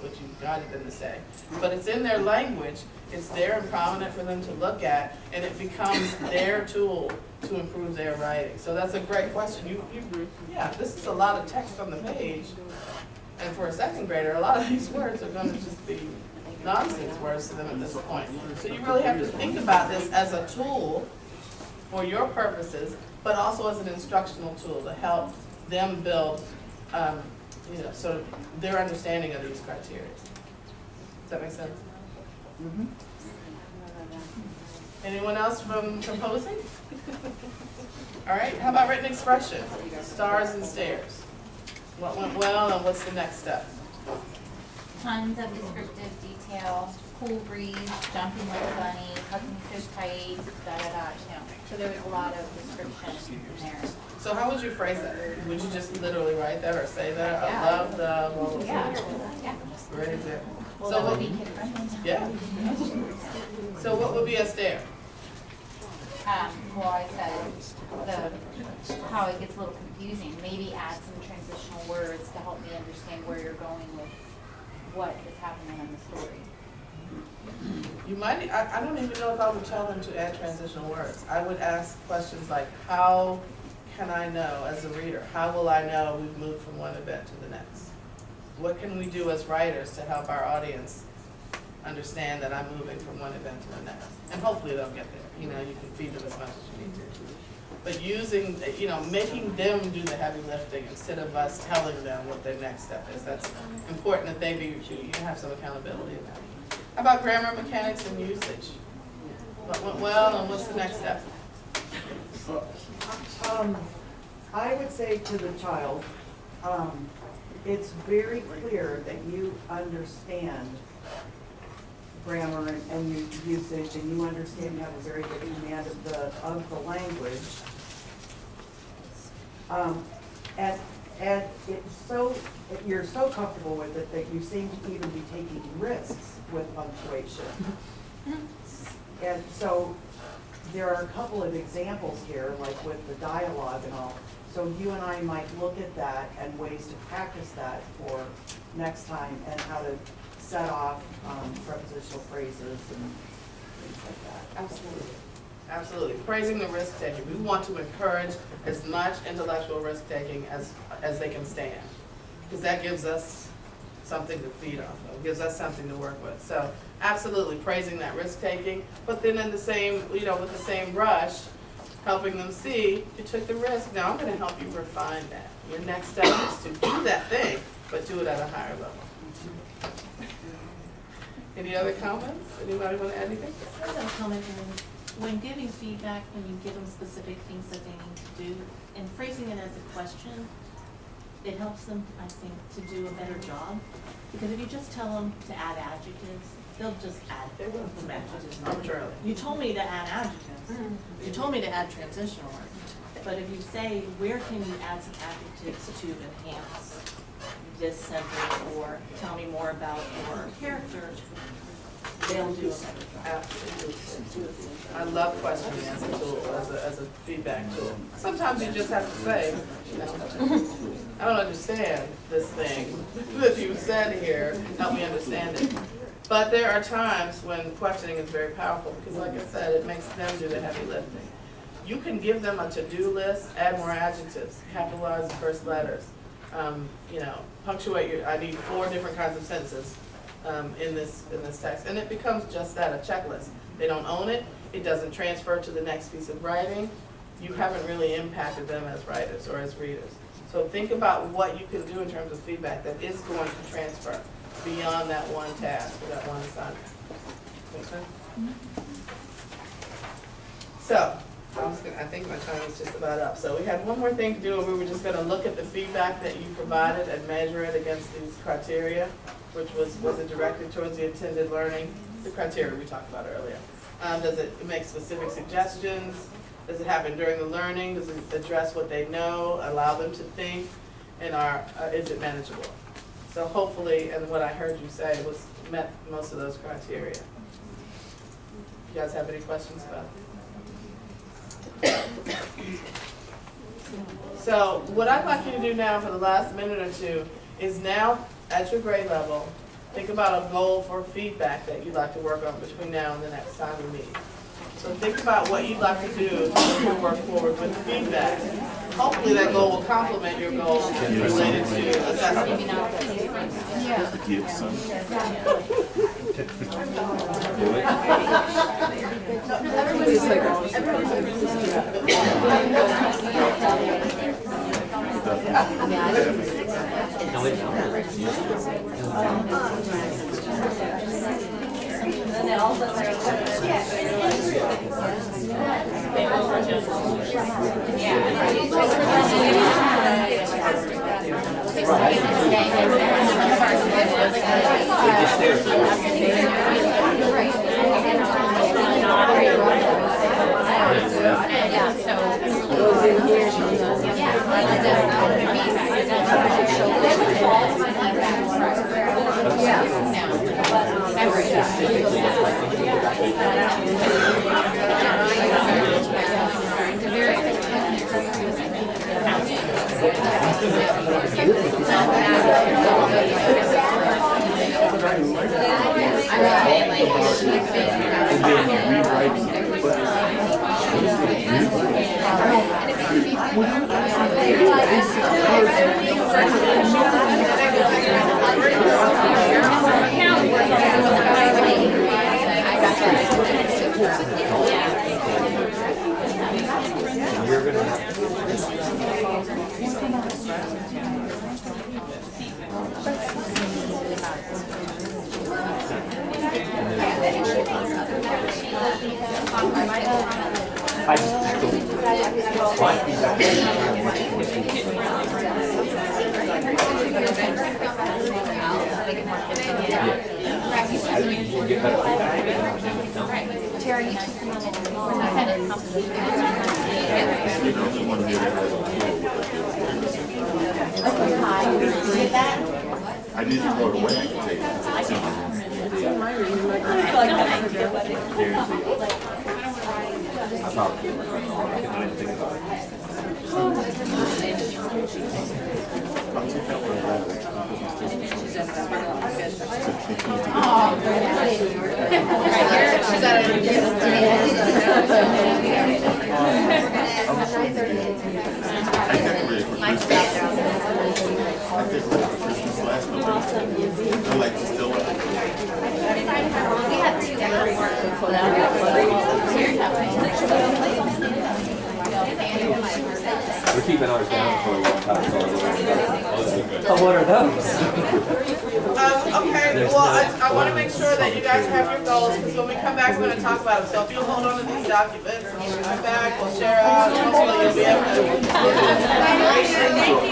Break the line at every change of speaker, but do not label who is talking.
what you guided them to say. But it's in their language, it's there and prominent for them to look at, and it becomes their tool to improve their writing. So that's a great question. Yeah, this is a lot of text on the page, and for a second grader, a lot of these words are gonna just be nonsense words to them at this point. So you really have to think about this as a tool for your purposes, but also as an instructional tool to help them build, sort of their understanding of these criteria. Does that make sense?
Mm-hmm.
Anyone else from proposing? All right, how about written expression? Stars and stairs. What went well and what's the next step?
Tons of descriptive detail, cool breeze, jumping like a bunny, hugging so tight, da-da-da, So there was a lot of description in there.
So how would you phrase that? Would you just literally write that or say that? I
Yeah.
love the blah, blah, blah.
Yeah.
Great example.
Well,
So
that
what,
would be kid-friendly.
yeah. So what would be a stair?
Well, I said how it gets a little confusing. Maybe add some transitional words to help me understand where you're going with what is happening in the story.
You might, I don't even know if I would tell them to add transitional words. I would ask questions like, how can I know as a reader? How will I know we've moved from one event to the next? What can we do as writers to help our audience understand that I'm moving from one event to the next? And hopefully they'll get there. You know, you can feed them as much as you need to. But using, making them do the heavy lifting instead of us telling them what their next step is. That's important that they you have some accountability in that. How about grammar, mechanics, and usage? What went well and what's the next step?
I would say to the child, it's very clear that you understand grammar and usage, and you understand you have a very good command of the language. And you're so comfortable with it that you seem to even be taking risks with punctuation. And so there are a couple of examples here, like with the dialogue and all. So you and I might look at that and ways to practice that for next time, and how to set off prepositional phrases and things like that.
Absolutely. Absolutely. Praising the risk taking. We want to encourage as much intellectual risk taking as they can stand, because that gives us something to feed off of, gives us something to work with. So absolutely praising that risk taking, but then in the same, with the same brush, helping them see you took the risk. Now I'm going to help you refine that. Your next step is to do that thing, but do it at a higher level. Any other comments? Anybody want to add anything?
I have a comment. When giving feedback, when you give them specific things that they need to do, and phrasing it as a question, it helps them, I think, to do a better job. Because if you just tell them to add adjectives, they'll just add some adjectives.
Arbitrarily.
You told me to add adjectives. You told me to add transitional words. But if you say, where can you add some adjectives to enhance this sentence, or tell me more about your character, they'll do a better job.
Absolutely. I love questioning as a tool, as a feedback tool. Sometimes you just have to say, I don't understand this thing that you said here, help me understand it. But there are times when questioning is very powerful, because like I said, it makes them do the heavy lifting. You can give them a to-do list, add more adjectives, capitalize the first letters, punctuate I need 4 different kinds of sentences in this text, and it becomes just that, a checklist. They don't own it, it doesn't transfer to the next piece of writing. You haven't really impacted them as writers or as readers. So think about what you can do in terms of feedback that is going to transfer beyond that one task or that one assignment. Make sense? So, I think my time is just about up. So we had one more thing to do, and we were just going to look at the feedback that you provided and measure it against these criteria, which was it directed towards the intended learning, the criteria we talked about earlier. Does it make specific suggestions? Does it happen during the learning? Does it address what they know, allow them to think? And is it manageable? So hopefully, and what I heard you say was met most of those criteria. You guys have any questions about it? So what I'd like you to do now for the last minute or two is now, at your grade level, Think about a goal for feedback that you'd like to work on between now and the next time we meet. So think about what you'd like to do to work forward with the feedback. Hopefully that goal will complement your goal related to assessment.
I need to throw it away. I can take it.
She's at
I like to still
We have two decorations.
We're keeping ours down for a long time.
Oh, what are those?
Okay, well, I want to make sure that you guys have your goals, because when we come back, we're going to talk about them. So if you'll hold on to these documents, and when we come back, we'll share out, and hopefully you'll be able to.